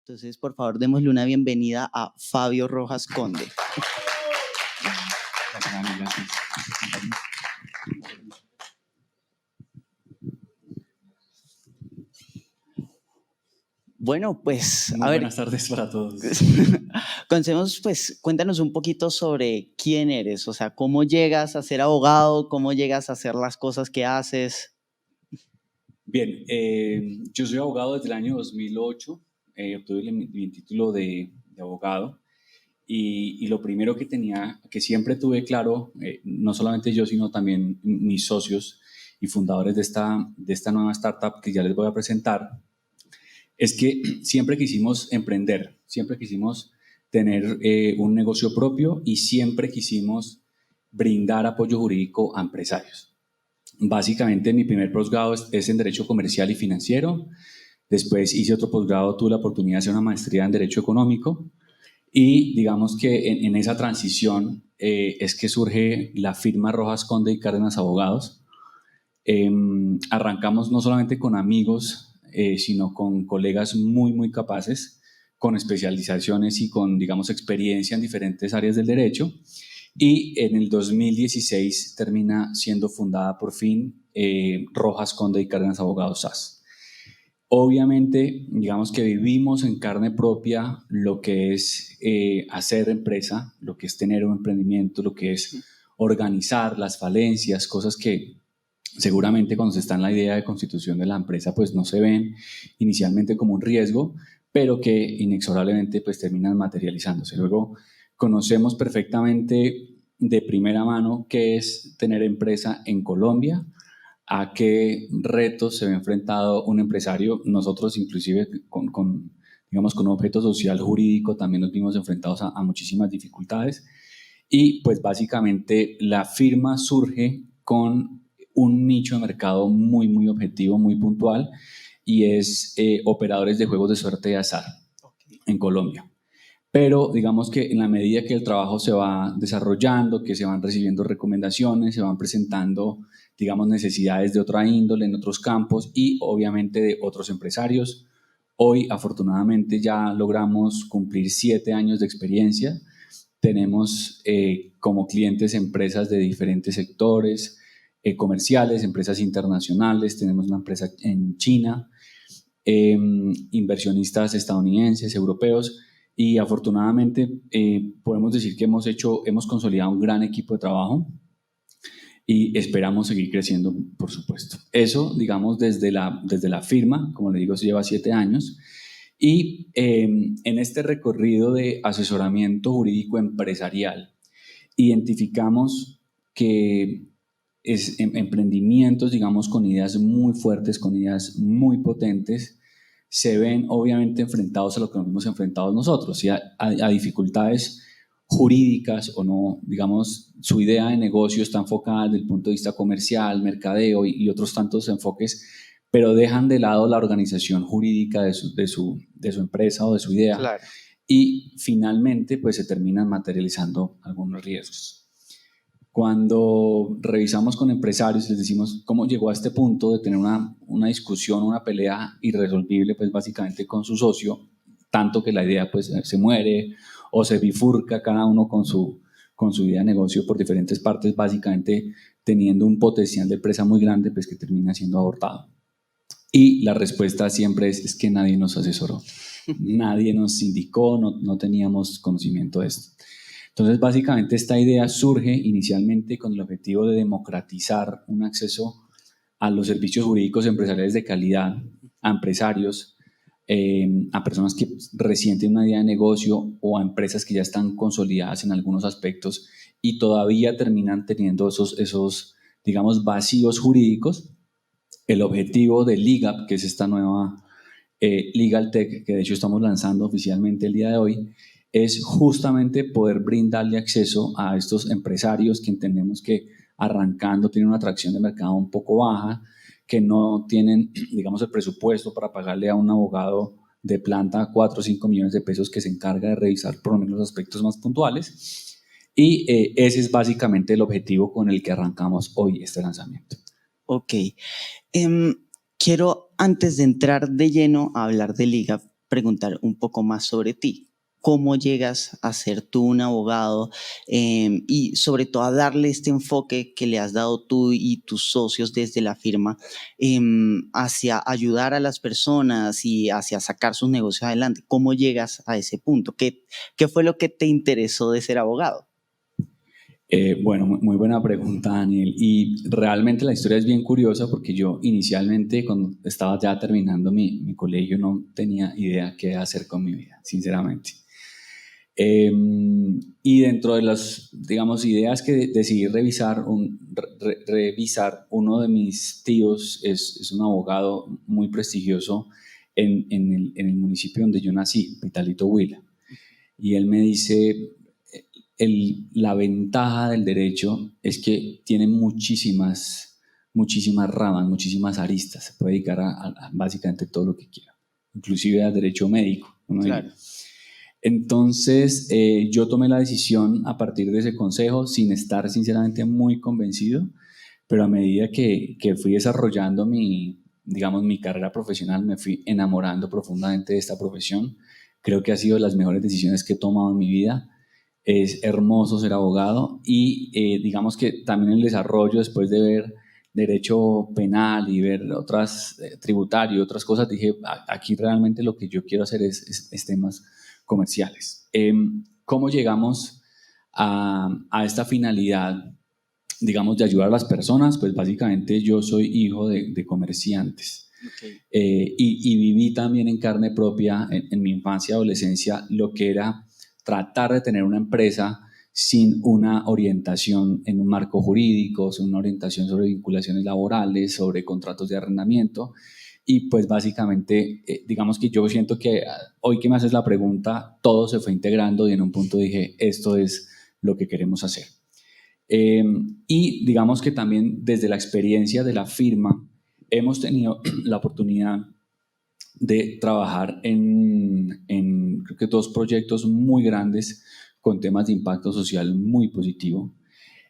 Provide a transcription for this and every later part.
Entonces, por favor, démosle una bienvenida a Fabio Rojas Conde. Bueno, pues, Muy buenas tardes para todos. Cuéntanos un poquito sobre quién eres, o sea, cómo llegas a ser abogado, cómo llegas a hacer las cosas que haces. Bien, yo soy abogado desde el año 2008, obtuve mi título de abogado y lo primero que siempre tuve claro, no solamente yo, sino también mis socios y fundadores de esta nueva startup que ya les voy a presentar, es que siempre quisimos emprender, siempre quisimos tener un negocio propio y siempre quisimos brindar apoyo jurídico a empresarios. Básicamente mi primer posgrado es en Derecho Comercial y Financiero, después hice otro posgrado, tuve la oportunidad de hacer una maestría en Derecho Económico y digamos que en esa transición es que surge la firma Rojas Conde y Cárdenas Abogados. Arrancamos no solamente con amigos, sino con colegas muy capaces, con especializaciones y con, digamos, experiencia en diferentes áreas del derecho. Y en el 2016 termina siendo fundada por fin Rojas Conde y Cárdenas Abogados SAS. Obviamente, digamos que vivimos en carne propia lo que es hacer empresa, lo que es tener un emprendimiento, lo que es organizar las falencias, cosas que seguramente cuando se está en la idea de constitución de la empresa pues no se ven inicialmente como un riesgo, pero que inexorablemente pues terminan materializándose. Luego conocemos perfectamente de primera mano qué es tener empresa en Colombia, a qué retos se ve enfrentado un empresario. Nosotros inclusive digamos, con un objeto social jurídico también nos vimos enfrentados a muchísimas dificultades y pues básicamente la firma surge con un nicho de mercado muy objetivo, muy puntual y es operadores de juegos de suerte y azar en Colombia. Pero digamos que en la medida que el trabajo se va desarrollando, que se van recibiendo recomendaciones, se van presentando, digamos, necesidades de otra índole en otros campos y obviamente de otros empresarios. Hoy, afortunadamente, ya logramos cumplir 7 años de experiencia. Tenemos como clientes empresas de diferentes sectores, comerciales, empresas internacionales, tenemos una empresa en China, inversionistas estadounidenses, europeos, y afortunadamente podemos decir que hemos consolidado un gran equipo de trabajo y esperamos seguir creciendo, por supuesto. Eso, digamos, desde la firma, como le digo, se lleva 7 años. Y en este recorrido de asesoramiento jurídico empresarial, identificamos que emprendimientos, digamos, con ideas muy fuertes, con ideas muy potentes, se ven obviamente enfrentados a lo que nos hemos enfrentado nosotros, ¿sí? a dificultades jurídicas o no, digamos, su idea de negocio está enfocada desde el punto de vista comercial, mercadeo y otros tantos enfoques, pero dejan de lado la organización jurídica de su empresa o de su idea. Claro. Y finalmente pues se terminan materializando algunos riesgos. Cuando revisamos con empresarios, les decimos cómo llegó a este punto de tener una discusión, una pelea irresolvible, pues básicamente con su socio, tanto que la idea pues se muere o se bifurca cada uno con su idea de negocio por diferentes partes, básicamente teniendo un potencial de empresa muy grande, pues que termina siendo abortado. Y la respuesta siempre es que nadie nos asesoró, nadie nos indicó, no teníamos conocimiento de esto. Entonces, básicamente esta idea surge inicialmente con el objetivo de democratizar un acceso a los servicios jurídicos empresariales de calidad, a empresarios, a personas que recién tienen una idea de negocio o a empresas que ya están consolidadas en algunos aspectos y todavía terminan teniendo esos digamos, vacíos jurídicos. El objetivo de LegalUp, que es esta nueva Legal Tech, que de hecho estamos lanzando oficialmente el día de hoy, es justamente poder brindarle acceso a estos empresarios que entendemos que arrancando tienen una atracción de mercado un poco baja, que no tienen, digamos, el presupuesto para pagarle a un abogado de planta 4 o 5 millones de pesos que se encarga de revisar por lo menos los aspectos más puntuales. Y ese es básicamente el objetivo con el que arrancamos hoy este lanzamiento. Ok. Quiero, antes de entrar de lleno a hablar de LegalUp, preguntar un poco más sobre ti. ¿Cómo llegas a ser tú un abogado y sobre todo a darle este enfoque que le has dado tú y tus socios desde la firma hacia ayudar a las personas y hacia sacar sus negocios adelante? ¿Cómo llegas a ese punto? ¿Qué fue lo que te interesó de ser abogado? Bueno, muy buena pregunta, Daniel. Y realmente la historia es bien curiosa porque yo inicialmente, cuando estaba ya terminando mi colegio, no tenía idea qué hacer con mi vida, sinceramente. Y dentro de las, digamos, ideas que decidí revisar, revisar, uno de mis tíos es un abogado muy prestigioso en el municipio donde yo nací, Pitalito Huila. Y él me dice, la ventaja del derecho es que tiene muchísimas ramas, muchísimas aristas. Se puede dedicar a básicamente todo lo que quiera, inclusive al derecho médico. Claro. Entonces, yo tomé la decisión a partir de ese consejo, sin estar sinceramente muy convencido, pero a medida que fui desarrollando digamos, mi carrera profesional, me fui enamorando profundamente de esta profesión. Creo que ha sido de las mejores decisiones que he tomado en mi vida. Es hermoso ser abogado y digamos que también el desarrollo, después de ver derecho penal y ver otras, tributario, otras cosas, dije, aquí realmente lo que yo quiero hacer es temas comerciales. ¿Cómo llegamos a esta finalidad, digamos, de ayudar a las personas? Pues básicamente yo soy hijo de comerciantes. Okay. Y viví también en carne propia en mi infancia y adolescencia lo que era tratar de tener una empresa sin una orientación en un marco jurídico, sin una orientación sobre vinculaciones laborales, sobre contratos de arrendamiento. Y pues básicamente, digamos que yo siento que hoy que me haces la pregunta, todo se fue integrando y en un punto dije, esto es lo que queremos hacer. Y digamos que también desde la experiencia de la firma, hemos tenido la oportunidad de trabajar en creo que 2 proyectos muy grandes con temas de impacto social muy positivo.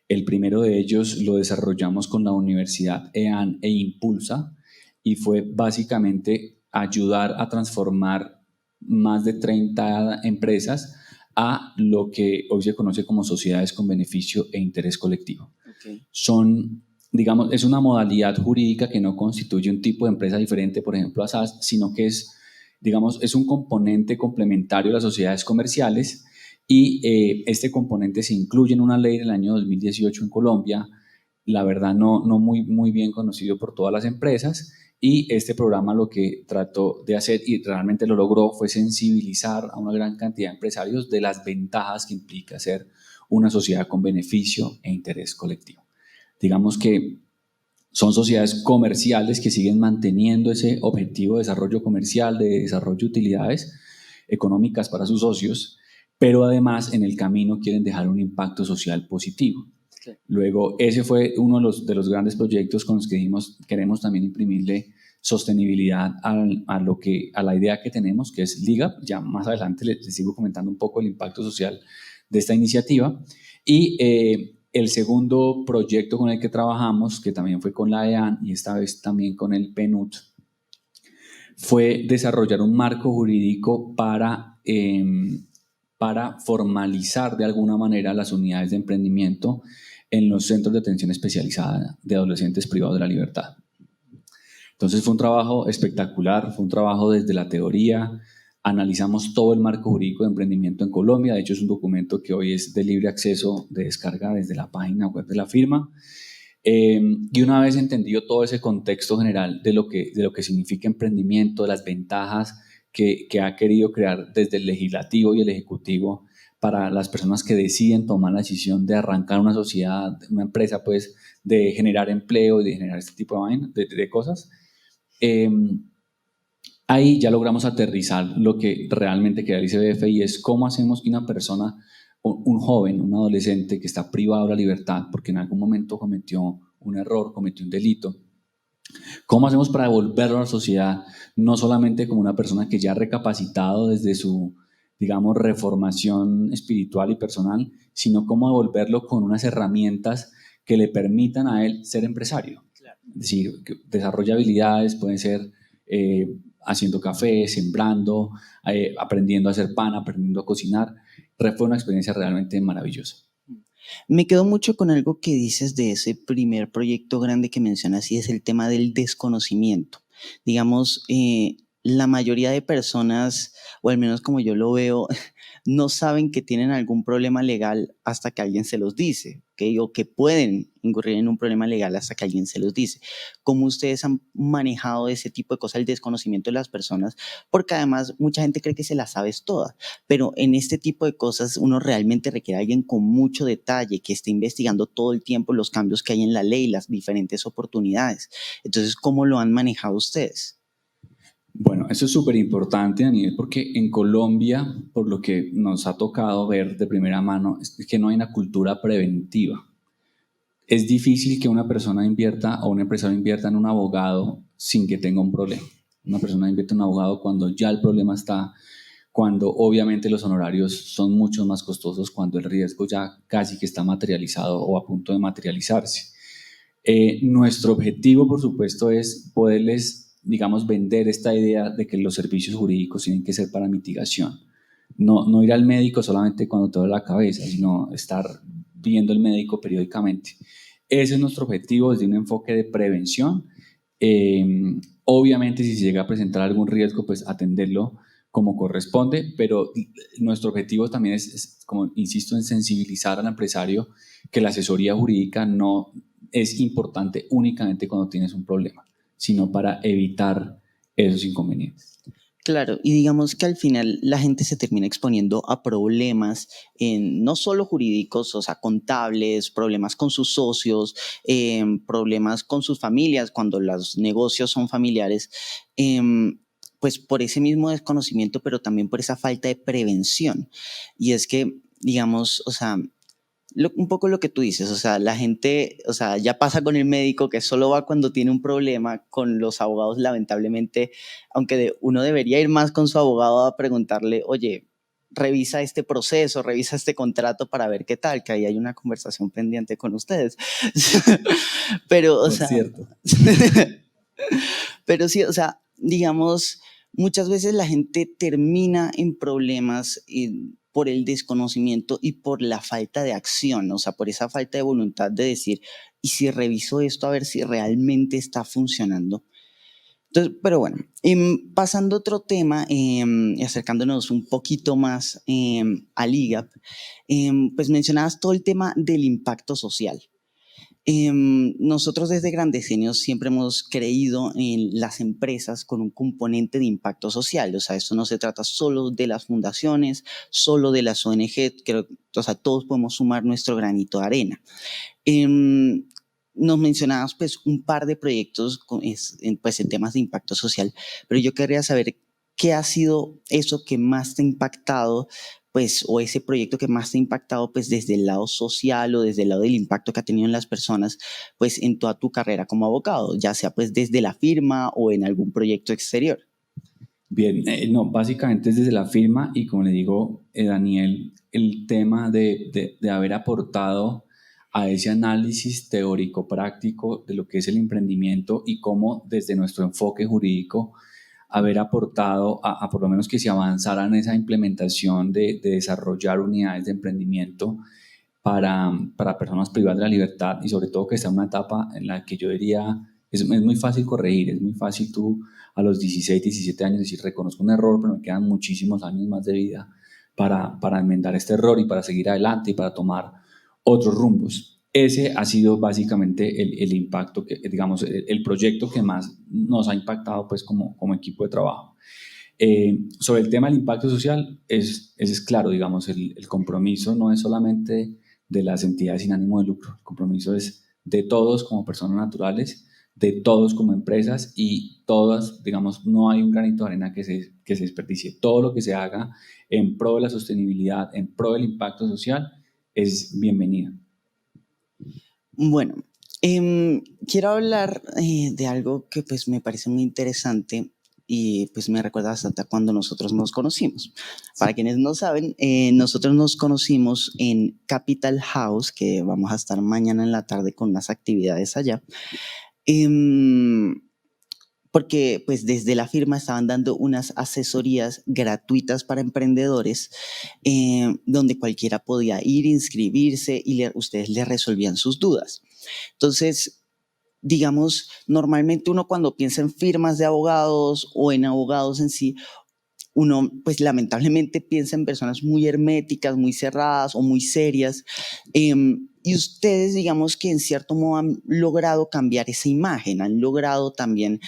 El primero de ellos lo desarrollamos con la Universidad EAN e Impulsa y fue básicamente ayudar a transformar más de 30 empresas a lo que hoy se conoce como sociedades con beneficio e interés colectivo. Okay. Son, digamos, es una modalidad jurídica que no constituye un tipo de empresa diferente, por ejemplo, a SAS, sino que es, digamos, es un componente complementario a las sociedades comerciales y este componente se incluye en una ley del año 2018 en Colombia, la verdad no muy bien conocido por todas las empresas, y este programa lo que trató de hacer, y realmente lo logró, fue sensibilizar a una gran cantidad de empresarios de las ventajas que implica ser una sociedad con beneficio e interés colectivo. Digamos que son sociedades comerciales que siguen manteniendo ese objetivo de desarrollo comercial, de desarrollo de utilidades económicas para sus socios, pero además en el camino quieren dejar un impacto social positivo. Sí. Luego, ese fue uno de los grandes proyectos con los que dijimos, queremos también imprimirle sostenibilidad a la idea que tenemos, que es Liga. Ya más adelante les sigo comentando un poco el impacto social de esta iniciativa. Y el segundo proyecto con el que trabajamos, que también fue con la EAN y esta vez también con el PNUD, fue desarrollar un marco jurídico para formalizar de alguna manera las unidades de emprendimiento en los centros de atención especializada de adolescentes privados de la libertad. Entonces fue un trabajo espectacular, fue un trabajo desde la teoría. Analizamos todo el marco jurídico de emprendimiento en Colombia. De hecho, es un documento que hoy es de libre acceso de descarga desde la página web de la firma. Y una vez entendido todo ese contexto general de lo que significa emprendimiento, de las ventajas que ha querido crear desde el legislativo y el ejecutivo para las personas que deciden tomar la decisión de arrancar una sociedad, una empresa, pues, de generar empleo y de generar este tipo de cosas, ahí ya logramos aterrizar lo que realmente quería el ICBF, y es cómo hacemos que una persona, un joven, un adolescente que está privado de la libertad porque en algún momento cometió un error, cometió un delito, ¿cómo hacemos para devolverlo a la sociedad? No solamente como una persona que ya ha recapacitado desde su, digamos, reformación espiritual y personal, sino cómo devolverlo con unas herramientas que le permitan a él ser empresario. Claro. Es decir, que desarrolla habilidades, pueden ser haciendo café, sembrando, aprendiendo a hacer pan, aprendiendo a cocinar. Fue una experiencia realmente maravillosa. Me quedo mucho con algo que dices de ese primer proyecto grande que mencionas y es el tema del desconocimiento. Digamos, la mayoría de personas, o al menos como yo lo veo, no saben que tienen algún problema legal hasta que alguien se los dice, ¿ok? O que pueden incurrir en un problema legal hasta que alguien se los dice. ¿Cómo ustedes han manejado ese tipo de cosas, el desconocimiento de las personas? Porque además mucha gente cree que se las sabes todas, pero en este tipo de cosas uno realmente requiere a alguien con mucho detalle, que esté investigando todo el tiempo los cambios que hay en la ley, las diferentes oportunidades. Entonces, ¿cómo lo han manejado ustedes? Bueno, eso es súper importante, Daniel, porque en Colombia, por lo que nos ha tocado ver de primera mano, es que no hay una cultura preventiva. Es difícil que una persona invierta o un empresario invierta en un abogado sin que tenga un problema. Una persona invierte en un abogado cuando ya el problema está, cuando obviamente los honorarios son mucho más costosos, cuando el riesgo ya casi que está materializado o a punto de materializarse. Nuestro objetivo, por supuesto, es poderles, digamos, vender esta idea de que los servicios jurídicos tienen que ser para mitigación. No ir al médico solamente cuando te duele la cabeza, sino estar viendo el médico periódicamente. Ese es nuestro objetivo desde un enfoque de prevención. Obviamente, si se llega a presentar algún riesgo, pues atenderlo como corresponde, pero nuestro objetivo también es, como insisto, en sensibilizar al empresario que la asesoría jurídica no es importante únicamente cuando tienes un problema, sino para evitar esos inconvenientes. Claro, y digamos que al final la gente se termina exponiendo a problemas no solo jurídicos, o sea, contables, problemas con sus socios, problemas con sus familias, cuando los negocios son familiares, pues por ese mismo desconocimiento, pero también por esa falta de prevención. Y es que, digamos, o sea, un poco lo que tú dices, o sea, la gente, o sea, ya pasa con el médico que solo va cuando tiene un problema, con los abogados lamentablemente, aunque uno debería ir más con su abogado a preguntarle, oye, revisa este proceso, revisa este contrato para ver qué tal, que ahí hay una conversación pendiente con ustedes. Pero, o Por sea, cierto. pero sí, o sea, digamos, muchas veces la gente termina en problemas por el desconocimiento y por la falta de acción, o sea, por esa falta de voluntad de decir, ¿y si reviso esto a ver si realmente está funcionando? Entonces, pero bueno, pasando a otro tema y acercándonos un poquito más al IGAP, pues mencionabas todo el tema del impacto social. Nosotros desde Grandecenios siempre hemos creído en las empresas con un componente de impacto social, o sea, esto no se trata solo de las fundaciones, solo de las ONG, creo, o sea, todos podemos sumar nuestro granito de arena. Nos mencionabas pues un par de proyectos pues, en temas de impacto social, pero yo querría saber qué ha sido eso que más te ha impactado, pues, o ese proyecto que más te ha impactado, pues, desde el lado social o desde el lado del impacto que ha tenido en las personas, pues, en toda tu carrera como abogado, ya sea, pues, desde la firma o en algún proyecto exterior. Bien, no, básicamente es desde la firma y como le digo, Daniel, el tema de haber aportado a ese análisis teórico práctico de lo que es el emprendimiento y cómo desde nuestro enfoque jurídico haber aportado a por lo menos que se avanzara en esa implementación de desarrollar unidades de emprendimiento para personas privadas de la libertad y sobre todo que está en una etapa en la que yo diría es muy fácil corregir, es muy fácil tú a los 16, 17 años decir reconozco un error, pero me quedan muchísimos años más de vida para enmendar este error y para seguir adelante y para tomar otros rumbos. Ese ha sido básicamente el impacto, que, digamos, el proyecto que más nos ha impactado pues como equipo de trabajo. Sobre el tema del impacto social, es claro, digamos, el compromiso no es solamente de las entidades sin ánimo de lucro, el compromiso es de todos como personas naturales, de todos como empresas y todas, digamos, no hay un granito de arena que se desperdicie. Todo lo que se haga en pro de la sostenibilidad, en pro del impacto social, es bienvenido. Bueno, quiero hablar de algo que pues me parece muy interesante y pues me recuerda bastante a cuando nosotros nos conocimos. Para quienes no saben, nosotros nos conocimos en Capital House, que vamos a estar mañana en la tarde con unas actividades allá. porque pues desde la firma estaban dando unas asesorías gratuitas para emprendedores, donde cualquiera podía ir, inscribirse y ustedes le resolvían sus dudas. Entonces, digamos, normalmente uno cuando piensa en firmas de abogados o en abogados en sí, uno pues lamentablemente piensa en personas muy herméticas, muy cerradas o muy serias, y ustedes digamos que en cierto modo han logrado cambiar esa imagen, han logrado también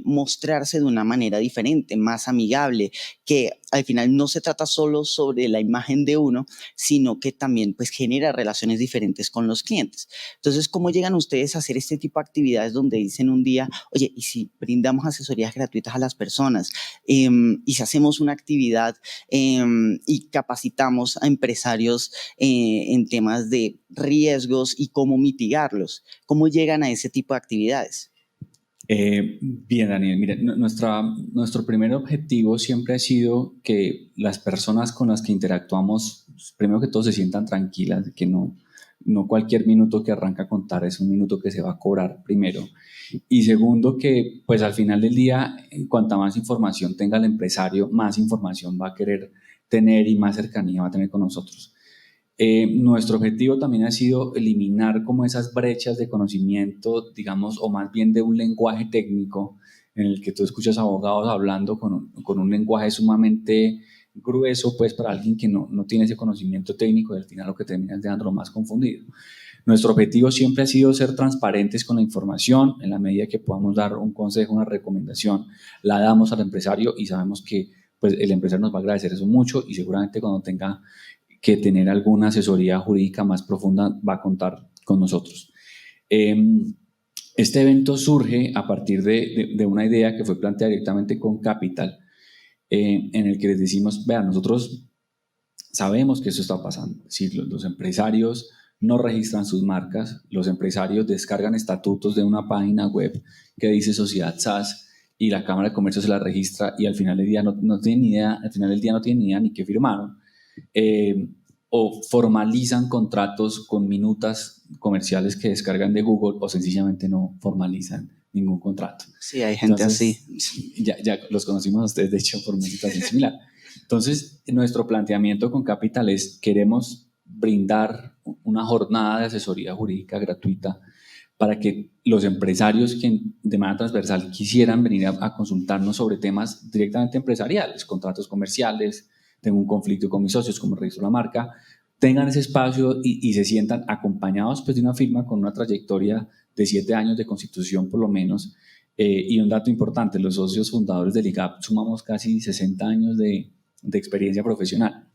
mostrarse de una manera diferente, más amigable, que al final no se trata solo sobre la imagen de uno, sino que también pues genera relaciones diferentes con los clientes. Entonces, ¿cómo llegan ustedes a hacer este tipo de actividades donde dicen un día, oye, y si brindamos asesorías gratuitas a las personas, y si hacemos una actividad y capacitamos a empresarios en temas de riesgos y cómo mitigarlos? ¿Cómo llegan a ese tipo de actividades? Bien, Daniel, mire, nuestro primer objetivo siempre ha sido que las personas con las que interactuamos, primero que todo, se sientan tranquilas, que no cualquier minuto que arranca a contar es un minuto que se va a cobrar primero. Y segundo, que pues al final del día, cuanta más información tenga el empresario, más información va a querer tener y más cercanía va a tener con nosotros. Nuestro objetivo también ha sido eliminar como esas brechas de conocimiento, digamos, o más bien de un lenguaje técnico en el que tú escuchas abogados hablando con un lenguaje sumamente grueso, pues para alguien que no tiene ese conocimiento técnico y al final lo que termina es dejándolo más confundido. Nuestro objetivo siempre ha sido ser transparentes con la información, en la medida que podamos dar un consejo, una recomendación, la damos al empresario y sabemos que pues, el empresario nos va a agradecer eso mucho y seguramente cuando tenga que tener alguna asesoría jurídica más profunda va a contar con nosotros. Este evento surge a partir de una idea que fue planteada directamente con Capital, en el que les decimos, vean, nosotros sabemos que eso está pasando, es decir, los empresarios no registran sus marcas, los empresarios descargan estatutos de una página web que dice Sociedad SAS y la Cámara de Comercio se la registra y al final del día no tienen ni idea, al final del día no tienen ni idea ni qué firmaron. O formalizan contratos con minutas comerciales que descargan de Google o sencillamente no formalizan ningún contrato. Sí, hay gente así. Ya los conocimos a ustedes, de hecho, por una situación similar. Entonces, nuestro planteamiento con Capital es, queremos brindar una jornada de asesoría jurídica gratuita para que los empresarios que de manera transversal quisieran venir a consultarnos sobre temas directamente empresariales, contratos comerciales, tengo un conflicto con mis socios, como registro la marca, tengan ese espacio y se sientan acompañados pues, de una firma con una trayectoria de 7 años de constitución por lo menos. Y un dato importante, los socios fundadores del IGAP sumamos casi 60 años de experiencia profesional.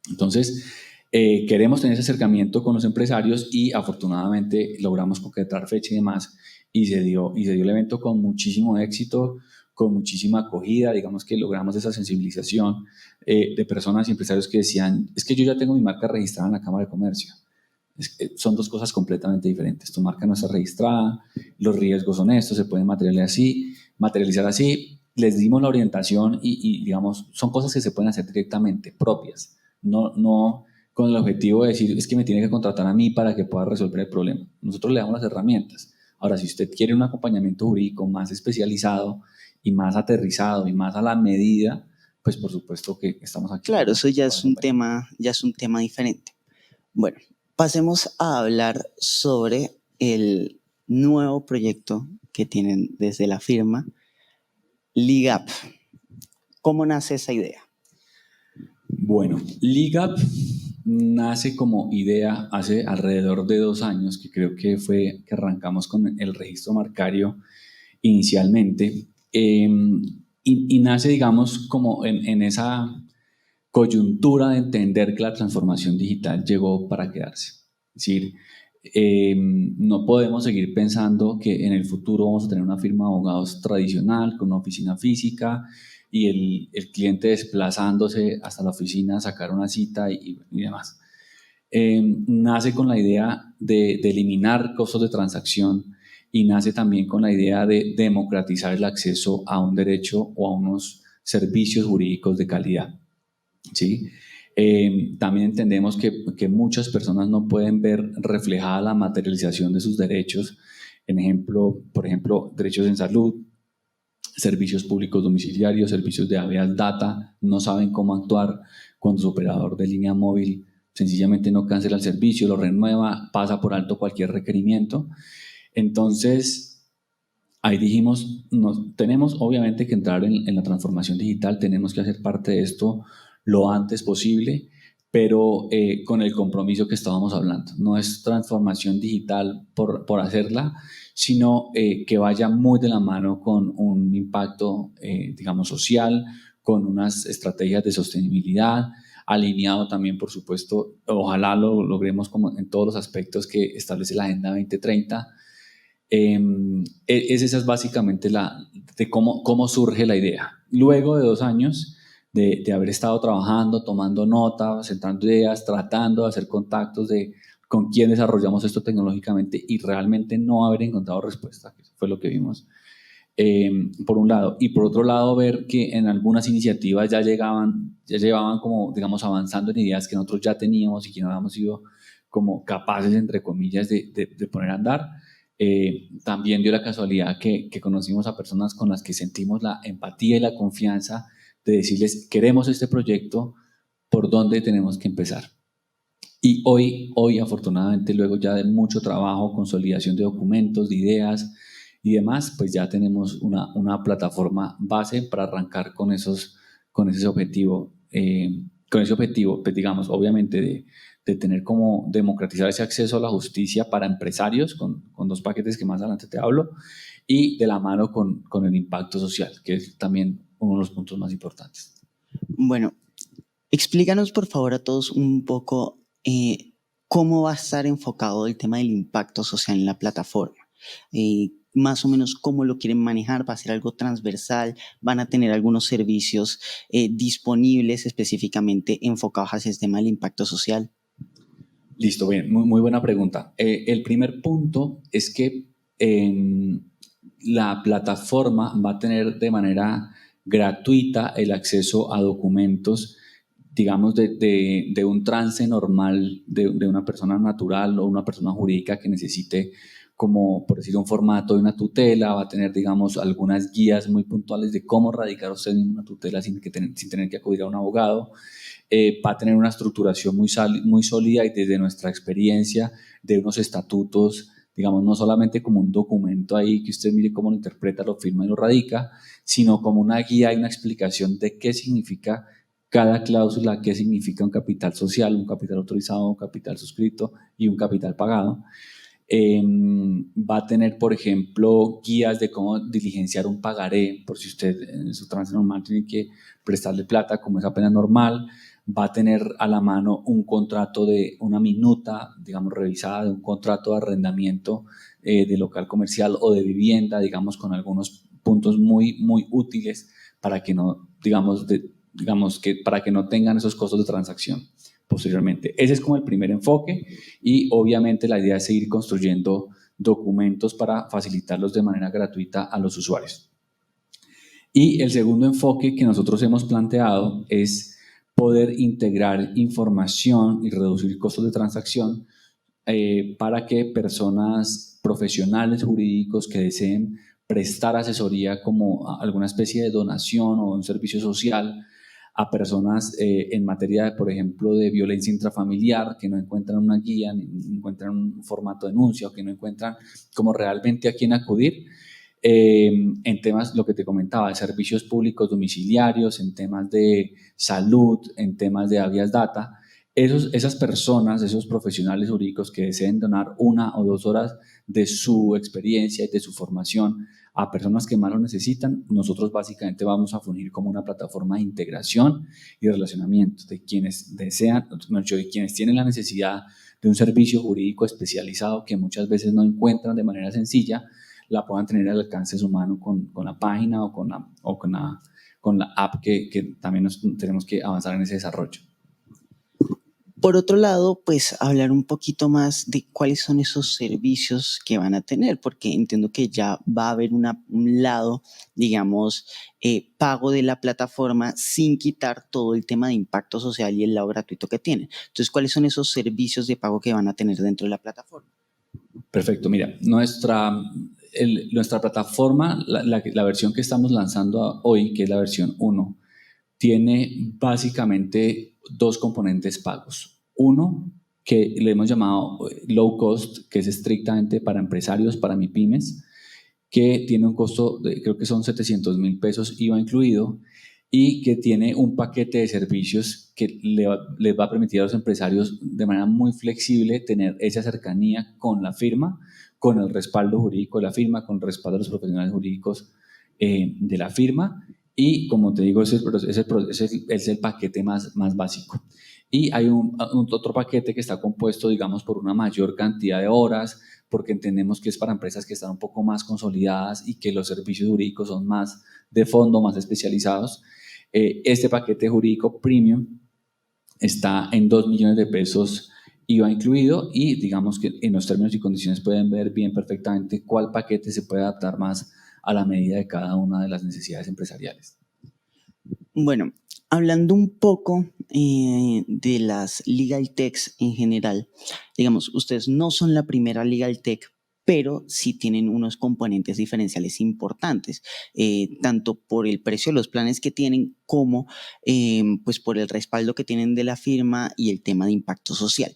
Entonces, queremos tener ese acercamiento con los empresarios y afortunadamente logramos concretar fecha y demás y se dio el evento con muchísimo éxito, con muchísima acogida, digamos que logramos esa sensibilización de personas y empresarios que decían, es que yo ya tengo mi marca registrada en la Cámara de Comercio. Son dos cosas completamente diferentes. Tu marca no está registrada, los riesgos son estos, se pueden materializar así. Les dimos la orientación y digamos, son cosas que se pueden hacer directamente, propias. No con el objetivo de decir, es que me tiene que contratar a mí para que pueda resolver el problema. Nosotros le damos las herramientas. Ahora, si usted quiere un acompañamiento jurídico más especializado y más aterrizado y más a la medida, pues por supuesto que estamos aquí. Claro, eso ya es un tema diferente. Bueno, pasemos a hablar sobre el nuevo proyecto que tienen desde la firma, LIGAP. ¿Cómo nace esa idea? Bueno, LIGAP nace como idea hace alrededor de 2 años, que creo que fue que arrancamos con el registro marcario inicialmente, y nace, digamos, como en esa coyuntura de entender que la transformación digital llegó para quedarse. Es decir, no podemos seguir pensando que en el futuro vamos a tener una firma de abogados tradicional con una oficina física y el cliente desplazándose hasta la oficina a sacar una cita y demás. Nace con la idea de eliminar costos de transacción y nace también con la idea de democratizar el acceso a un derecho o a unos servicios jurídicos de calidad. ¿Sí? También entendemos que muchas personas no pueden ver reflejada la materialización de sus derechos, por ejemplo, derechos en salud, servicios públicos domiciliarios, servicios de habeas data, no saben cómo actuar cuando su operador de línea móvil sencillamente no cancela el servicio, lo renueva, pasa por alto cualquier requerimiento. Entonces, ahí dijimos, tenemos obviamente que entrar en la transformación digital, tenemos que hacer parte de esto lo antes posible, pero con el compromiso que estábamos hablando. No es transformación digital por hacerla, sino que vaya muy de la mano con un impacto, digamos, social, con unas estrategias de sostenibilidad, alineado también, por supuesto, ojalá lo logremos como en todos los aspectos que establece la Agenda 2030. Esa es básicamente de cómo surge la idea. Luego de 2 años de haber estado trabajando, tomando notas, sentando ideas, tratando de hacer contactos con quién desarrollamos esto tecnológicamente y realmente no haber encontrado respuesta, que fue lo que vimos, por un lado. Y por otro lado, ver que en algunas iniciativas ya llevaban como, digamos, avanzando en ideas que nosotros ya teníamos y que no habíamos sido como capaces, entre comillas, de poner a andar. También dio la casualidad que conocimos a personas con las que sentimos la empatía y la confianza de decirles, queremos este proyecto, ¿por dónde tenemos que empezar? Y hoy afortunadamente, luego ya de mucho trabajo, consolidación de documentos, de ideas y demás, pues ya tenemos una plataforma base para arrancar con ese objetivo, pues digamos, obviamente de tener como democratizar ese acceso a la justicia para empresarios, con 2 paquetes que más adelante te hablo, y de la mano con el impacto social, que es también uno de los puntos más importantes. Bueno, explícanos por favor a todos un poco cómo va a estar enfocado el tema del impacto social en la plataforma. Más o menos cómo lo quieren manejar, va a ser algo transversal, van a tener algunos servicios disponibles específicamente enfocados hacia el tema del impacto social. Listo, bien, muy buena pregunta. El primer punto es que la plataforma va a tener de manera gratuita el acceso a documentos, digamos, de un trance normal de una persona natural o una persona jurídica que necesite, como por decir, un formato de una tutela. Va a tener, digamos, algunas guías muy puntuales de cómo radicar usted en una tutela sin tener que acudir a un abogado. Va a tener una estructuración muy sólida y desde nuestra experiencia de unos estatutos, digamos, no solamente como un documento ahí que usted mire cómo lo interpreta, lo firma y lo radica, sino como una guía y una explicación de qué significa cada cláusula, qué significa un capital social, un capital autorizado, un capital suscrito y un capital pagado. Va a tener, por ejemplo, guías de cómo diligenciar un pagaré, por si usted en su trance normal tiene que prestarle plata, como es apenas normal. Va a tener a la mano un contrato de una minuta, digamos, revisada de un contrato de arrendamiento de local comercial o de vivienda, digamos, con algunos puntos muy útiles para que no, digamos que para que no tengan esos costos de transacción posteriormente. Ese es como el primer enfoque y obviamente la idea es seguir construyendo documentos para facilitarlos de manera gratuita a los usuarios. Y el segundo enfoque que nosotros hemos planteado es poder integrar información y reducir costos de transacción para que personas profesionales jurídicos que deseen prestar asesoría como alguna especie de donación o un servicio social a personas en materia, por ejemplo, de violencia intrafamiliar, que no encuentran una guía, ni encuentran un formato de denuncia o que no encuentran como realmente a quién acudir. En temas, lo que te comentaba, de servicios públicos domiciliarios, en temas de salud, en temas de habeas data, esas personas, esos profesionales jurídicos que deseen donar 1 o 2 horas de su experiencia y de su formación a personas que más lo necesitan, nosotros básicamente vamos a fungir como una plataforma de integración y relacionamiento de quienes desean, de quienes tienen la necesidad de un servicio jurídico especializado que muchas veces no encuentran de manera sencilla, la puedan tener al alcance de su mano con la página o con la app que también tenemos que avanzar en ese desarrollo. Por otro lado, pues hablar un poquito más de cuáles son esos servicios que van a tener, porque entiendo que ya va a haber un lado, digamos, pago de la plataforma sin quitar todo el tema de impacto social y el lado gratuito que tiene. Entonces, ¿cuáles son esos servicios de pago que van a tener dentro de la plataforma? Perfecto, mira, nuestra plataforma, la versión que estamos lanzando hoy, que es la versión 1, tiene básicamente dos componentes pagos. Uno, que le hemos llamado low cost, que es estrictamente para empresarios, para MIPYMES, que tiene un costo de, creo que son 700,000 pesos IVA incluido, y que tiene un paquete de servicios que les va a permitir a los empresarios de manera muy flexible tener esa cercanía con la firma, con el respaldo jurídico de la firma, con el respaldo de los profesionales jurídicos de la firma, y como te digo, es el paquete más básico. Y hay otro paquete que está compuesto, digamos, por una mayor cantidad de horas, porque entendemos que es para empresas que están un poco más consolidadas y que los servicios jurídicos son más de fondo, más especializados. Este paquete jurídico premium está en 2 millones de pesos IVA incluido, y digamos que en los términos y condiciones pueden ver bien perfectamente cuál paquete se puede adaptar más a la medida de cada una de las necesidades empresariales. Bueno, hablando un poco de las legal techs en general, digamos, ustedes no son la primera legal tech, pero sí tienen unos componentes diferenciales importantes, tanto por el precio de los planes que tienen como pues por el respaldo que tienen de la firma y el tema de impacto social.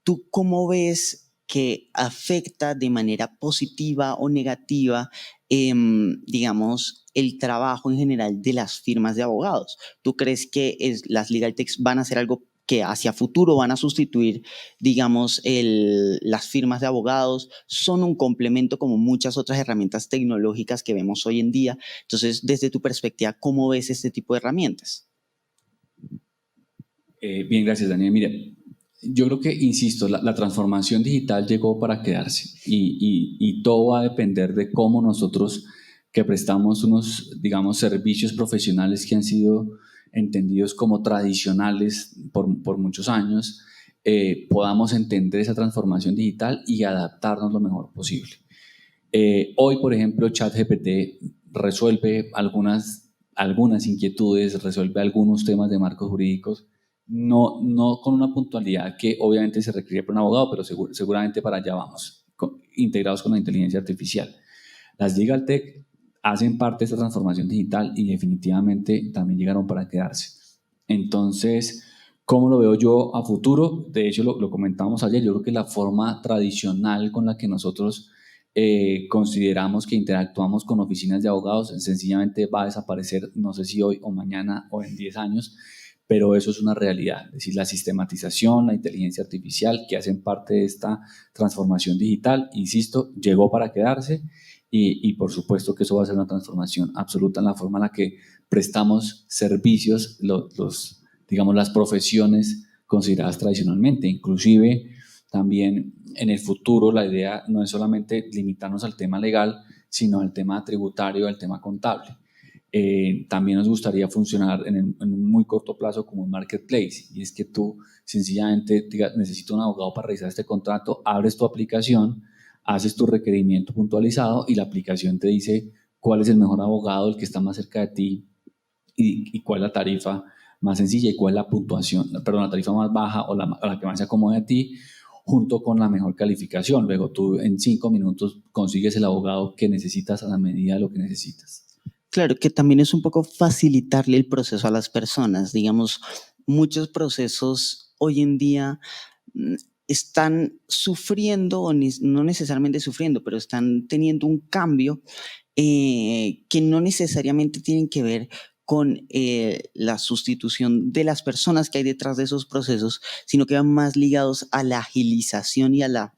¿Tú cómo ves que afecta de manera positiva o negativa, digamos, el trabajo en general de las firmas de abogados? ¿Tú crees que las legal techs van a ser algo que hacia futuro van a sustituir, digamos, las firmas de abogados? Son un complemento como muchas otras herramientas tecnológicas que vemos hoy en día. Entonces, desde tu perspectiva, ¿cómo ves este tipo de herramientas? Bien, gracias, Daniel. Mire, yo creo que, insisto, la transformación digital llegó para quedarse, y todo va a depender de cómo nosotros, que prestamos unos, digamos, servicios profesionales que han sido entendidos como tradicionales por muchos años, podamos entender esa transformación digital y adaptarnos lo mejor posible. Hoy, por ejemplo, ChatGPT resuelve algunas inquietudes, resuelve algunos temas de marcos jurídicos, no con una puntualidad que obviamente se requiere por un abogado, pero seguramente para allá vamos, integrados con la inteligencia artificial. Las Legal Tech hacen parte de esta transformación digital y definitivamente también llegaron para quedarse. Entonces, ¿cómo lo veo yo a futuro? De hecho, lo comentábamos ayer. Yo creo que la forma tradicional con la que nosotros consideramos que interactuamos con oficinas de abogados sencillamente va a desaparecer, no sé si hoy o mañana o en 10 años, pero eso es una realidad. Es decir, la sistematización, la inteligencia artificial que hacen parte de esta transformación digital, insisto, llegó para quedarse, y por supuesto que eso va a ser una transformación absoluta en la forma en la que prestamos servicios, digamos, las profesiones consideradas tradicionalmente. Inclusive también en el futuro la idea no es solamente limitarnos al tema legal, sino al tema tributario, al tema contable. También nos gustaría funcionar en un muy corto plazo como un marketplace, y es que tú sencillamente digas, necesito un abogado para revisar este contrato, abres tu aplicación, haces tu requerimiento puntualizado y la aplicación te dice cuál es el mejor abogado, el que está más cerca de ti, y cuál es la tarifa más sencilla y cuál es la puntuación, perdón, la tarifa más baja o la que más se acomode a ti, junto con la mejor calificación. Luego tú en 5 minutos consigues el abogado que necesitas a la medida de lo que necesitas. Claro, que también es un poco facilitarle el proceso a las personas. Digamos, muchos procesos hoy en día están sufriendo, o no necesariamente sufriendo, pero están teniendo un cambio que no necesariamente tienen que ver con la sustitución de las personas que hay detrás de esos procesos, sino que van más ligados a la agilización y a la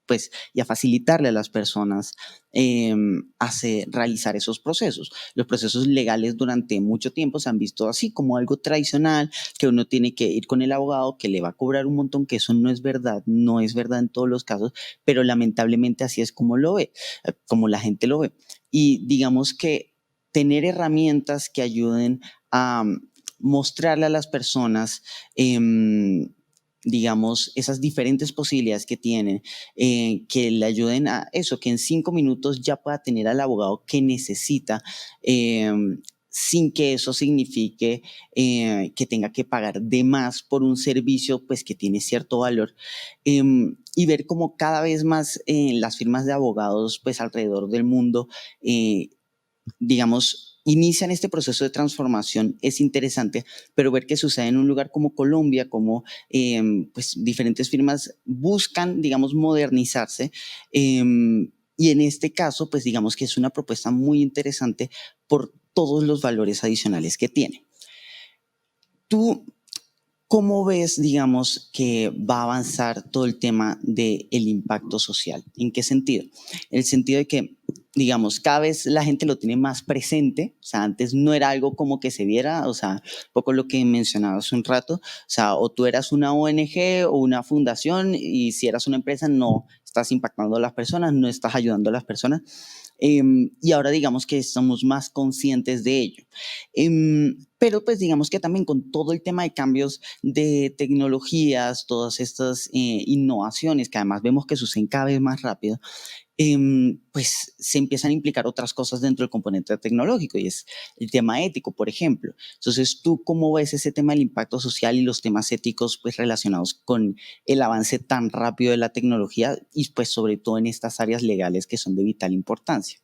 pues, y a facilitarle a las personas realizar esos procesos. Los procesos legales durante mucho tiempo se han visto así como algo tradicional, que uno tiene que ir con el abogado, que le va a cobrar un montón, que eso no es verdad, no es verdad en todos los casos, pero lamentablemente así es como lo ve, como la gente lo ve. Y digamos que tener herramientas que ayuden a mostrarle a las personas digamos, esas diferentes posibilidades que tienen, que le ayuden a eso, que en 5 minutos ya pueda tener al abogado que necesita, sin que eso signifique que tenga que pagar de más por un servicio pues que tiene cierto valor, y ver cómo cada vez más las firmas de abogados pues alrededor del mundo digamos, inician este proceso de transformación es interesante, pero ver que sucede en un lugar como Colombia, como pues diferentes firmas buscan, digamos, modernizarse, y en este caso, pues digamos que es una propuesta muy interesante por todos los valores adicionales que tiene. Tú, ¿cómo ves, digamos, que va a avanzar todo el tema del impacto social? ¿En qué sentido? En el sentido de que, digamos, cada vez la gente lo tiene más presente, o sea, antes no era algo como que se viera, o sea, un poco lo que mencionaba hace un rato, o sea, o tú eras una ONG o una fundación y si eras una empresa no estás impactando a las personas, no estás ayudando a las personas, y ahora digamos que somos más conscientes de ello. Pero pues digamos que también con todo el tema de cambios de tecnologías, todas estas innovaciones que además vemos que suceden cada vez más rápido, pues se empiezan a implicar otras cosas dentro del componente tecnológico y es el tema ético, por ejemplo. Entonces, ¿tú cómo ves ese tema del impacto social y los temas éticos pues relacionados con el avance tan rápido de la tecnología y pues sobre todo en estas áreas legales que son de vital importancia?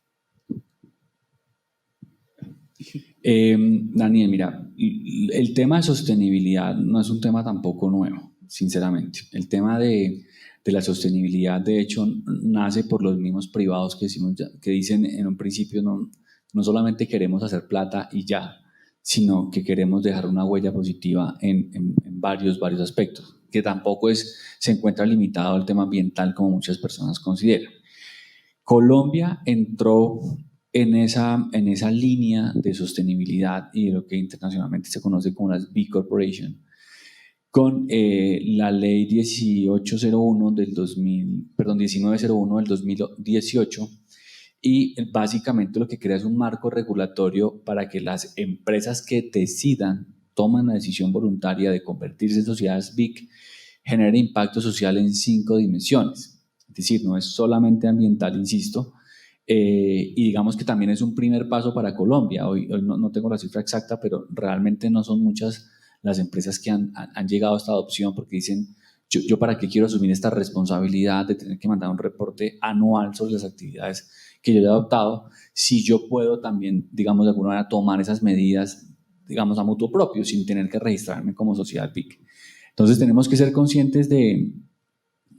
Daniel, mira, el tema de sostenibilidad no es un tema tampoco nuevo, sinceramente. El tema de la sostenibilidad, de hecho, nace por los mismos privados que dicen en un principio no solamente queremos hacer plata y ya, sino que queremos dejar una huella positiva en varios aspectos, que tampoco se encuentra limitado al tema ambiental como muchas personas consideran. Colombia entró en esa línea de sostenibilidad y de lo que internacionalmente se conoce como las B Corporation, con la ley 1901 del 2018, y básicamente lo que crea es un marco regulatorio para que las empresas que toman la decisión voluntaria de convertirse en sociedades BIC, generen impacto social en 5 dimensiones. Es decir, no es solamente ambiental, insisto, y digamos que también es un primer paso para Colombia. Hoy no tengo la cifra exacta, pero realmente no son muchas las empresas que han llegado a esta adopción porque dicen, yo para qué quiero asumir esta responsabilidad de tener que mandar un reporte anual sobre las actividades que yo he adoptado, si yo puedo también, digamos, de alguna manera tomar esas medidas, digamos, a mutuo propio, sin tener que registrarme como sociedad BIC. Entonces tenemos que ser conscientes de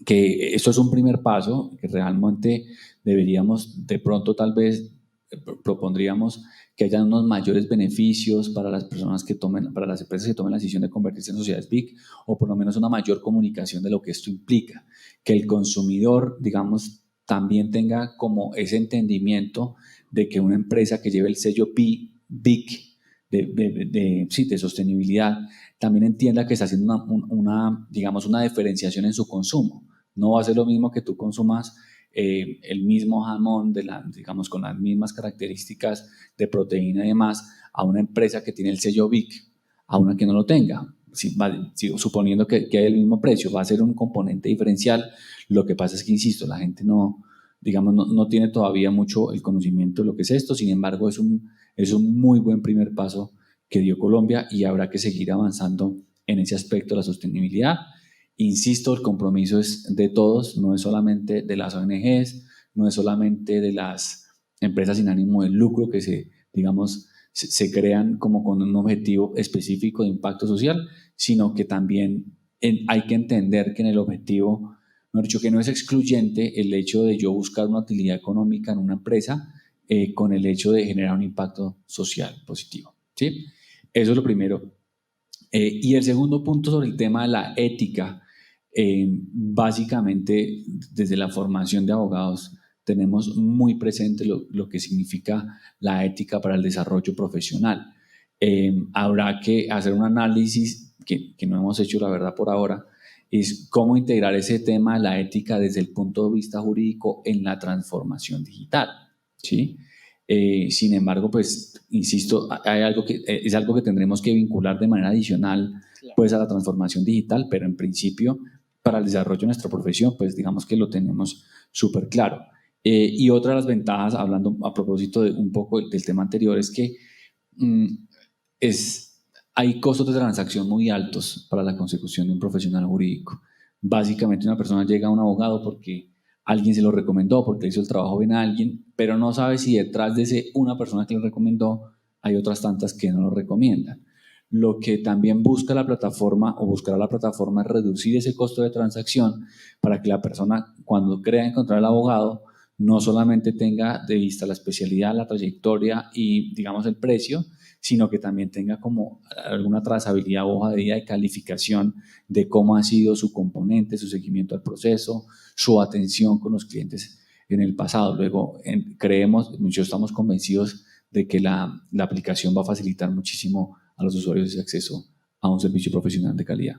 que esto es un primer paso, que realmente deberíamos, de pronto tal vez propondríamos que haya unos mayores beneficios para las personas para las empresas que tomen la decisión de convertirse en sociedades BIC, o por lo menos una mayor comunicación de lo que esto implica, que el consumidor, digamos, también tenga como ese entendimiento de que una empresa que lleve el sello BIC de sostenibilidad, también entienda que está haciendo digamos, una diferenciación en su consumo. No va a ser lo mismo que tú consumas el mismo jamón, digamos, con las mismas características de proteína y demás, a una empresa que tiene el sello BIC, a una que no lo tenga. Suponiendo que hay el mismo precio, va a ser un componente diferencial. Lo que pasa es que, insisto, la gente digamos, no tiene todavía mucho el conocimiento de lo que es esto. Sin embargo, es un muy buen primer paso que dio Colombia y habrá que seguir avanzando en ese aspecto de la sostenibilidad. Insisto, el compromiso es de todos, no es solamente de las ONGs, no es solamente de las empresas sin ánimo de lucro que digamos, se crean como con un objetivo específico de impacto social, sino que también hay que entender que en el objetivo, mejor dicho, que no es excluyente el hecho de yo buscar una utilidad económica en una empresa con el hecho de generar un impacto social positivo, ¿sí? Eso es lo primero. Y el segundo punto sobre el tema de la ética. Básicamente, desde la formación de abogados, tenemos muy presente lo que significa la ética para el desarrollo profesional. Habrá que hacer un análisis que no hemos hecho, la verdad, por ahora, es cómo integrar ese tema de la ética desde el punto de vista jurídico en la transformación digital, ¿sí? Sin embargo, pues, insisto, es algo que tendremos que vincular de manera adicional, pues, a la transformación digital, pero en principio, para el desarrollo de nuestra profesión, pues digamos que lo tenemos súper claro. Y otra de las ventajas, hablando a propósito de un poco del tema anterior, es que hay costos de transacción muy altos para la consecución de un profesional jurídico. Básicamente una persona llega a un abogado porque alguien se lo recomendó, porque hizo el trabajo bien a alguien, pero no sabe si detrás de ese una persona que le recomendó hay otras tantas que no lo recomiendan. Lo que también busca la plataforma o buscará la plataforma es reducir ese costo de transacción para que la persona, cuando crea encontrar al abogado, no solamente tenga de vista la especialidad, la trayectoria y, digamos, el precio, sino que también tenga como alguna trazabilidad o hoja de vida de calificación de cómo ha sido su componente, su seguimiento al proceso, su atención con los clientes en el pasado. Luego, muchos estamos convencidos de que la aplicación va a facilitar muchísimo a los usuarios ese acceso a un servicio profesional de calidad.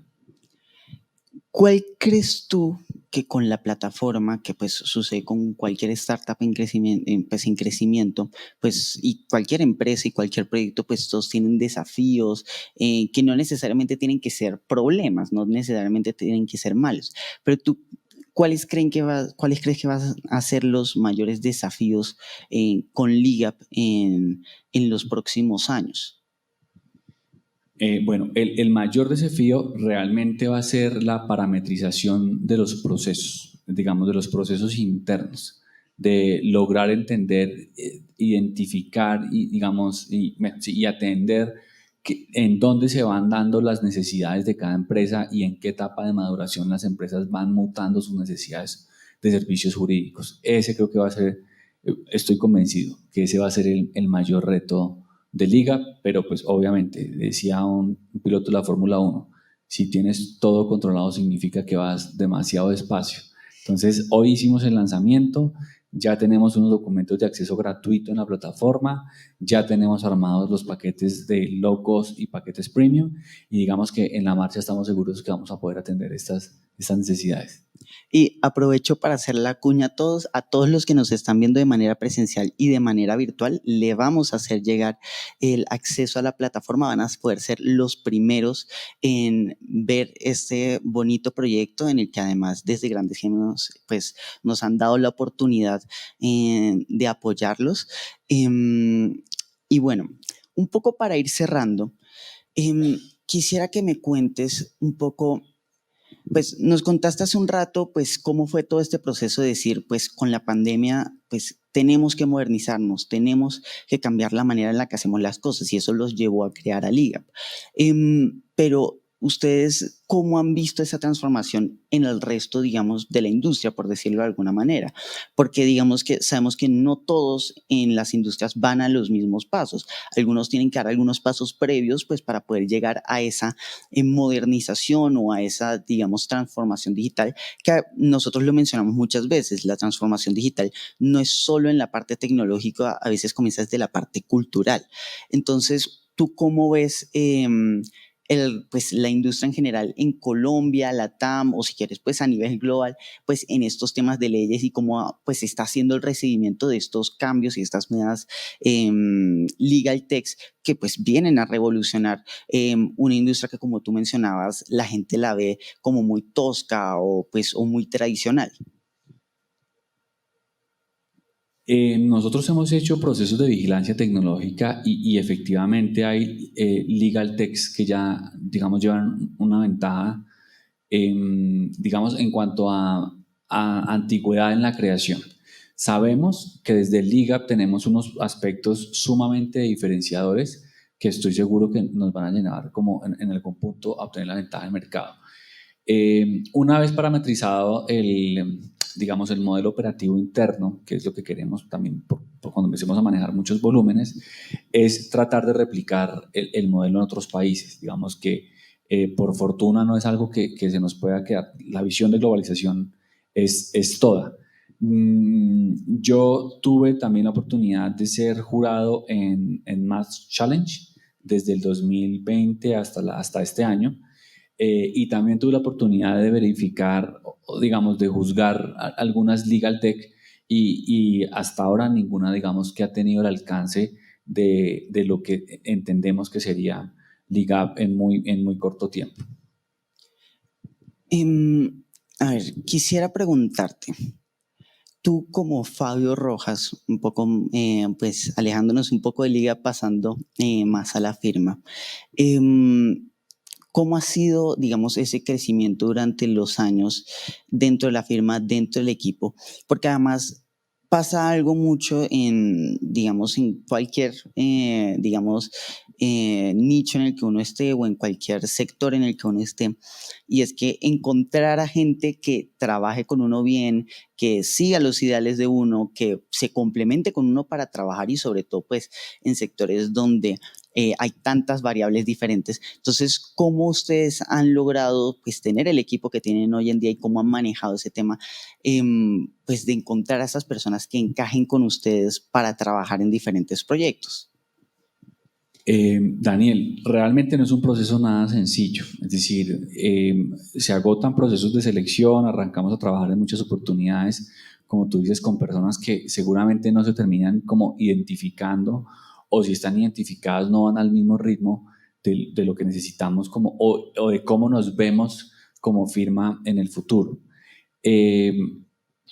¿Cuál crees tú que con la plataforma, que pues sucede con cualquier startup en crecimiento, pues y cualquier empresa y cualquier proyecto, pues todos tienen desafíos que no necesariamente tienen que ser problemas, no necesariamente tienen que ser malos, pero tú, ¿cuáles crees que van a ser los mayores desafíos con Ligap en los próximos años? Bueno, el mayor desafío realmente va a ser la parametrización de los procesos, digamos, de los procesos internos, de lograr entender, identificar y, digamos, y atender en dónde se van dando las necesidades de cada empresa y en qué etapa de maduración las empresas van mutando sus necesidades de servicios jurídicos. Ese creo que va a ser, estoy convencido que ese va a ser el mayor reto de liga, pero pues obviamente, decía un piloto de la Fórmula 1, si tienes todo controlado significa que vas demasiado despacio. Entonces, hoy hicimos el lanzamiento, ya tenemos unos documentos de acceso gratuito en la plataforma, ya tenemos armados los paquetes de low cost y paquetes premium, y digamos que en la marcha estamos seguros que vamos a poder atender estas necesidades. Y aprovecho para hacer la cuña a todos los que nos están viendo de manera presencial y de manera virtual, le vamos a hacer llegar el acceso a la plataforma, van a poder ser los primeros en ver este bonito proyecto en el que además desde Grandes Genios pues nos han dado la oportunidad de apoyarlos. Y bueno, un poco para ir cerrando, quisiera que me cuentes un poco. Pues nos contaste hace un rato, pues cómo fue todo este proceso de decir, pues con la pandemia, pues tenemos que modernizarnos, tenemos que cambiar la manera en la que hacemos las cosas y eso los llevó a crear a Liga. Pero ustedes, ¿cómo han visto esa transformación en el resto, digamos, de la industria, por decirlo de alguna manera? Porque digamos que sabemos que no todos en las industrias van a los mismos pasos. Algunos tienen que dar algunos pasos previos, pues para poder llegar a esa modernización o a esa, digamos, transformación digital, que nosotros lo mencionamos muchas veces, la transformación digital no es solo en la parte tecnológica, a veces comienza desde la parte cultural. Entonces, ¿tú cómo ves pues, la industria en general en Colombia, la TAM, o si quieres, pues a nivel global, pues en estos temas de leyes y cómo pues está haciendo el recibimiento de estos cambios y estas nuevas legal techs que pues vienen a revolucionar una industria que, como tú mencionabas, la gente la ve como muy tosca o pues o muy tradicional? Nosotros hemos hecho procesos de vigilancia tecnológica y efectivamente hay legal techs que ya, digamos, llevan una ventaja, digamos, en cuanto a antigüedad en la creación. Sabemos que desde el LIGAP tenemos unos aspectos sumamente diferenciadores que estoy seguro que nos van a llevar como en algún punto a obtener la ventaja del mercado. Una vez parametrizado digamos, el modelo operativo interno, que es lo que queremos también cuando empecemos a manejar muchos volúmenes, es tratar de replicar el modelo en otros países. Digamos que por fortuna no es algo que se nos pueda quedar. La visión de globalización es toda. Yo tuve también la oportunidad de ser jurado en Mass Challenge desde el 2020 hasta este año. Y también tuve la oportunidad de verificar, o digamos, de juzgar algunas legal tech y hasta ahora ninguna, digamos, que ha tenido el alcance de lo que entendemos que sería Liga en muy corto tiempo. A ver, quisiera preguntarte, Tú como Fabio Rojas, un poco, pues alejándonos un poco de Liga, pasando más a la firma, em, ¿cómo ha sido, digamos, ese crecimiento durante los años dentro de la firma, dentro del equipo? Porque además pasa algo mucho en, digamos, en cualquier, digamos, nicho en el que uno esté o en cualquier sector en el que uno esté, y es que encontrar a gente que trabaje con uno bien, que siga los ideales de uno, que se complemente con uno para trabajar y sobre todo, pues, en sectores donde hay tantas variables diferentes. Entonces, ¿cómo ustedes han logrado pues tener el equipo que tienen hoy en día y cómo han manejado ese tema pues de encontrar a esas personas que encajen con ustedes para trabajar en diferentes proyectos? Daniel, realmente no es un proceso nada sencillo, es decir, se agotan procesos de selección, arrancamos a trabajar en muchas oportunidades, como tú dices, con personas que seguramente no se terminan como identificando o si están identificadas no van al mismo ritmo de lo que necesitamos como, o de cómo nos vemos como firma en el futuro. Eh,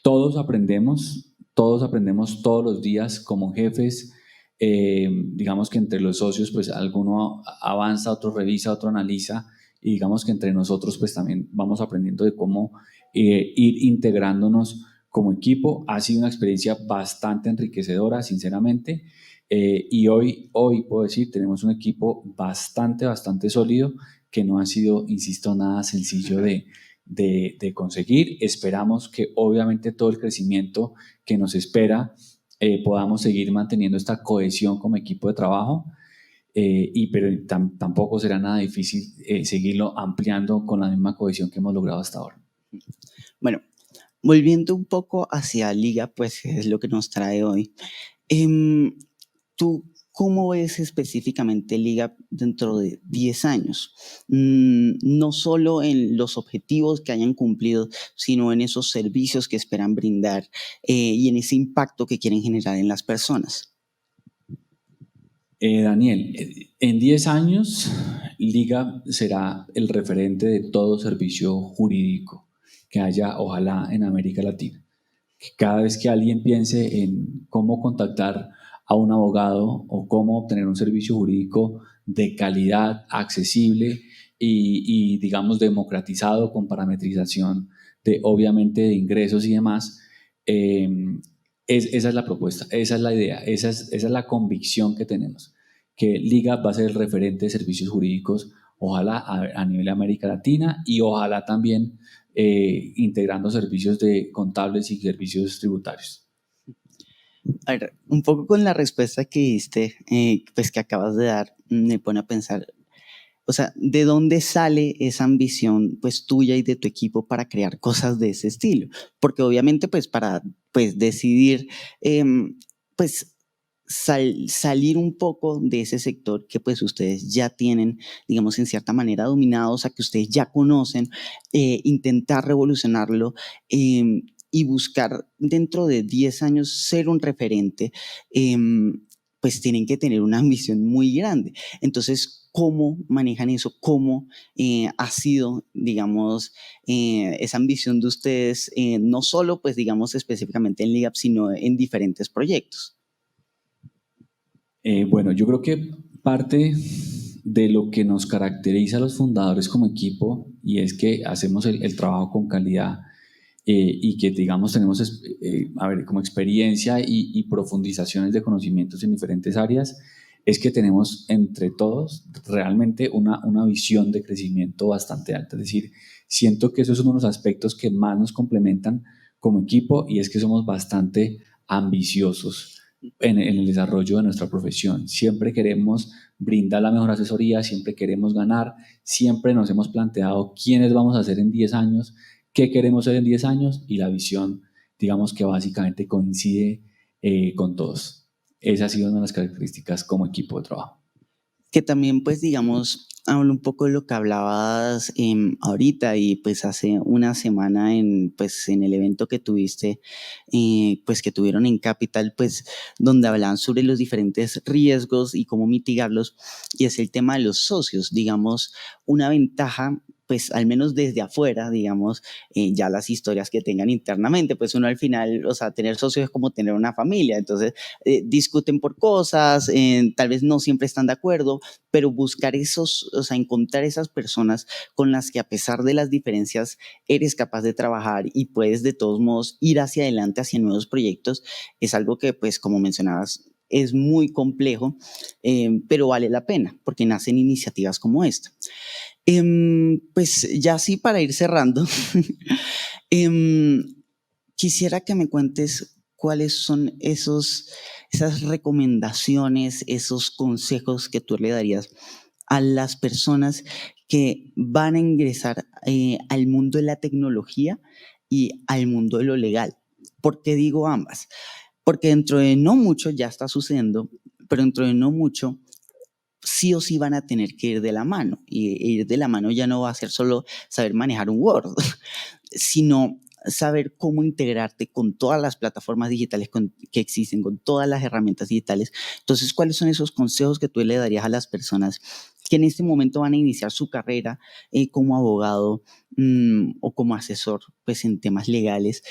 todos aprendemos todos los días como jefes. Digamos que entre los socios, pues alguno avanza, otro revisa, otro analiza, y digamos que entre nosotros, pues también vamos aprendiendo de cómo ir integrándonos como equipo. Ha sido una experiencia bastante enriquecedora, sinceramente, y hoy puedo decir, tenemos un equipo bastante sólido que no ha sido, insisto, nada sencillo de conseguir. Esperamos que obviamente todo el crecimiento que nos espera podamos seguir manteniendo esta cohesión como equipo de trabajo, pero tampoco será nada difícil seguirlo ampliando con la misma cohesión que hemos logrado hasta ahora. Bueno, volviendo un poco hacia Liga, pues es lo que nos trae hoy. ¿Tú cómo ves específicamente Liga dentro de 10 años? No solo en los objetivos que hayan cumplido, sino en esos servicios que esperan brindar y en ese impacto que quieren generar en las personas. Daniel, en 10 años, Liga será el referente de todo servicio jurídico que haya, ojalá, en América Latina. Cada vez que alguien piense en cómo contactar a un abogado o cómo obtener un servicio jurídico de calidad, accesible digamos, democratizado con parametrización obviamente, de ingresos y demás, eh, esa es la propuesta, esa es la idea, esa es la convicción que tenemos, que Liga va a ser el referente de servicios jurídicos, ojalá a nivel de América Latina y ojalá también integrando servicios de contables y servicios tributarios. A ver, un poco con la respuesta que diste, pues que acabas de dar, me pone a pensar, o sea, ¿de dónde sale esa ambición pues tuya y de tu equipo para crear cosas de ese estilo? Porque obviamente pues para pues decidir pues salir un poco de ese sector que pues ustedes ya tienen, digamos, en cierta manera dominado, o sea, que ustedes ya conocen, intentar revolucionarlo y buscar dentro de 10 años ser un referente, pues tienen que tener una ambición muy grande. Entonces, ¿cómo manejan eso? ¿Cómo ha sido, digamos, esa ambición de ustedes, no solo, pues, digamos, específicamente en LIGAP, sino en diferentes proyectos? Bueno, yo creo que parte de lo que nos caracteriza a los fundadores como equipo y es que hacemos el trabajo con calidad y que, digamos, tenemos a ver, como experiencia y profundizaciones de conocimientos en diferentes áreas, es que tenemos entre todos realmente una visión de crecimiento bastante alta. Es decir, siento que eso es uno de los aspectos que más nos complementan como equipo y es que somos bastante ambiciosos en el desarrollo de nuestra profesión. Siempre queremos brindar la mejor asesoría, siempre queremos ganar, siempre nos hemos planteado quiénes vamos a ser en 10 años, qué queremos ser en 10 años y la visión, digamos que básicamente coincide con todos. Esa ha sido una de las características como equipo de trabajo. Que también, pues, digamos, hablo un poco de lo que hablabas ahorita y pues hace una semana pues, en el evento que tuviste, pues que tuvieron en Capital, pues donde hablaban sobre los diferentes riesgos y cómo mitigarlos y es el tema de los socios, digamos, una ventaja pues al menos desde afuera, digamos, ya las historias que tengan internamente, pues uno al final, o sea, tener socios es como tener una familia, entonces discuten por cosas, tal vez no siempre están de acuerdo, pero buscar esos, o sea, encontrar esas personas con las que a pesar de las diferencias eres capaz de trabajar y puedes de todos modos ir hacia adelante, hacia nuevos proyectos, es algo que, pues, como mencionabas, es muy complejo, pero vale la pena porque nacen iniciativas como esta. Pues ya así para ir cerrando, quisiera que me cuentes cuáles son esas recomendaciones, esos consejos que tú le darías a las personas que van a ingresar al mundo de la tecnología y al mundo de lo legal. ¿Por qué digo ambas? Porque dentro de no mucho ya está sucediendo, pero dentro de no mucho sí o sí van a tener que ir de la mano. Y ir de la mano ya no va a ser solo saber manejar un Word, sino saber cómo integrarte con todas las plataformas digitales que existen, con todas las herramientas digitales. Entonces, ¿cuáles son esos consejos que tú le darías a las personas que en este momento van a iniciar su carrera como abogado o como asesor pues, en temas legales?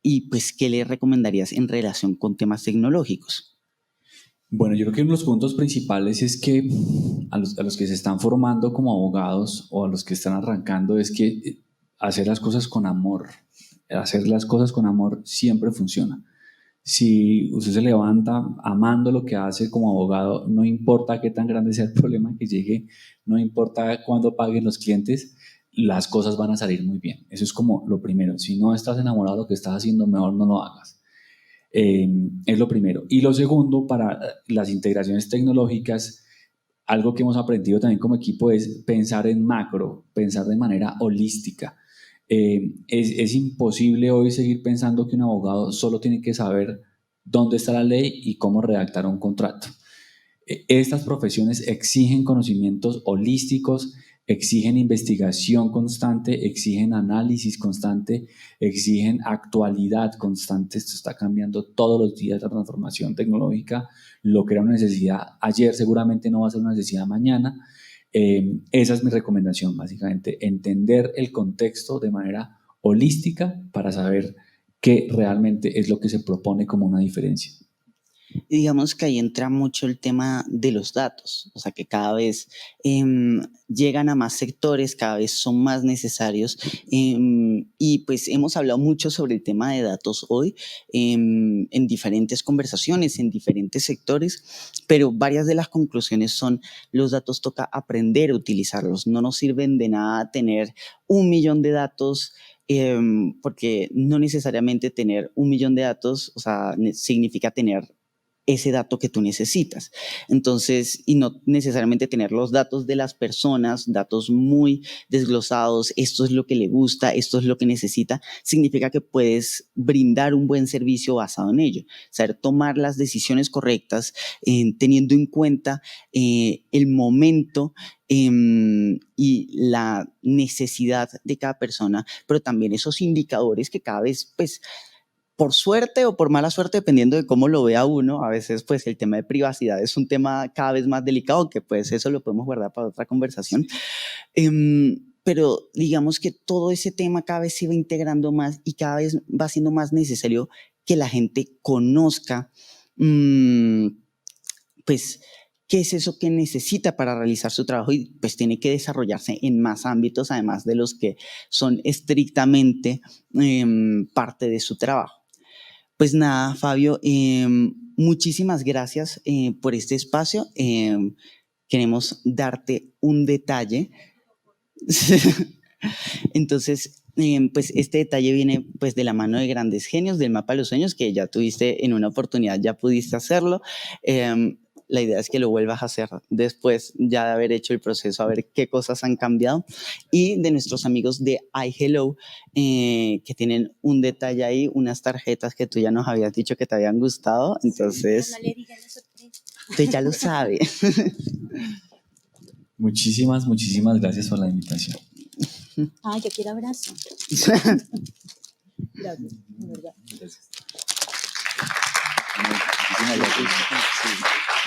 Y pues, ¿qué le recomendarías en relación con temas tecnológicos? Bueno, yo creo que uno de los puntos principales es que a los que se están formando como abogados o a los que están arrancando es que hacer las cosas con amor, hacer las cosas con amor siempre funciona. Si usted se levanta amando lo que hace como abogado, no importa qué tan grande sea el problema que llegue, no importa cuándo paguen los clientes, las cosas van a salir muy bien. Eso es como lo primero. Si no estás enamorado de lo que estás haciendo, mejor no lo hagas. Es lo primero. Y lo segundo, para las integraciones tecnológicas, algo que hemos aprendido también como equipo es pensar en macro, pensar de manera holística. Es imposible hoy seguir pensando que un abogado solo tiene que saber dónde está la ley y cómo redactar un contrato. Estas profesiones exigen conocimientos holísticos, exigen investigación constante, exigen análisis constante, exigen actualidad constante. Esto está cambiando todos los días. La transformación tecnológica, lo que era una necesidad ayer seguramente no va a ser una necesidad mañana. Esa es mi recomendación, básicamente, entender el contexto de manera holística para saber qué realmente es lo que se propone como una diferencia. Y digamos que ahí entra mucho el tema de los datos, o sea que cada vez llegan a más sectores, cada vez son más necesarios y pues hemos hablado mucho sobre el tema de datos hoy en diferentes conversaciones, en diferentes sectores, pero varias de las conclusiones son los datos toca aprender a utilizarlos, no nos sirven de nada tener 1.000.000 de datos porque no necesariamente tener 1.000.000 de datos, o sea, significa tener ese dato que tú necesitas. Entonces, y no necesariamente tener los datos de las personas, datos muy desglosados, esto es lo que le gusta, esto es lo que necesita, significa que puedes brindar un buen servicio basado en ello. Saber tomar las decisiones correctas, teniendo en cuenta el momento y la necesidad de cada persona, pero también esos indicadores que cada vez, pues, por suerte o por mala suerte, dependiendo de cómo lo vea uno, a veces pues el tema de privacidad es un tema cada vez más delicado, que pues eso lo podemos guardar para otra conversación. Pero digamos que todo ese tema cada vez se va integrando más y cada vez va siendo más necesario que la gente conozca, pues, qué es eso que necesita para realizar su trabajo y pues tiene que desarrollarse en más ámbitos, además de los que son estrictamente parte de su trabajo. Pues nada, Fabio, muchísimas gracias por este espacio. Queremos darte un detalle. Entonces, pues este detalle viene pues de la mano de grandes genios del mapa de los sueños, que ya tuviste en una oportunidad, ya pudiste hacerlo. La idea es que lo vuelvas a hacer después ya de haber hecho el proceso, a ver qué cosas han cambiado. Y de nuestros amigos de iHello, que tienen un detalle ahí, unas tarjetas que tú ya nos habías dicho que te habían gustado. Entonces, no le digan la sorpresa. Usted ya lo sabe. Muchísimas gracias por la invitación. Yo quiero abrazo. Gracias, de verdad. Gracias. Muchísimas gracias.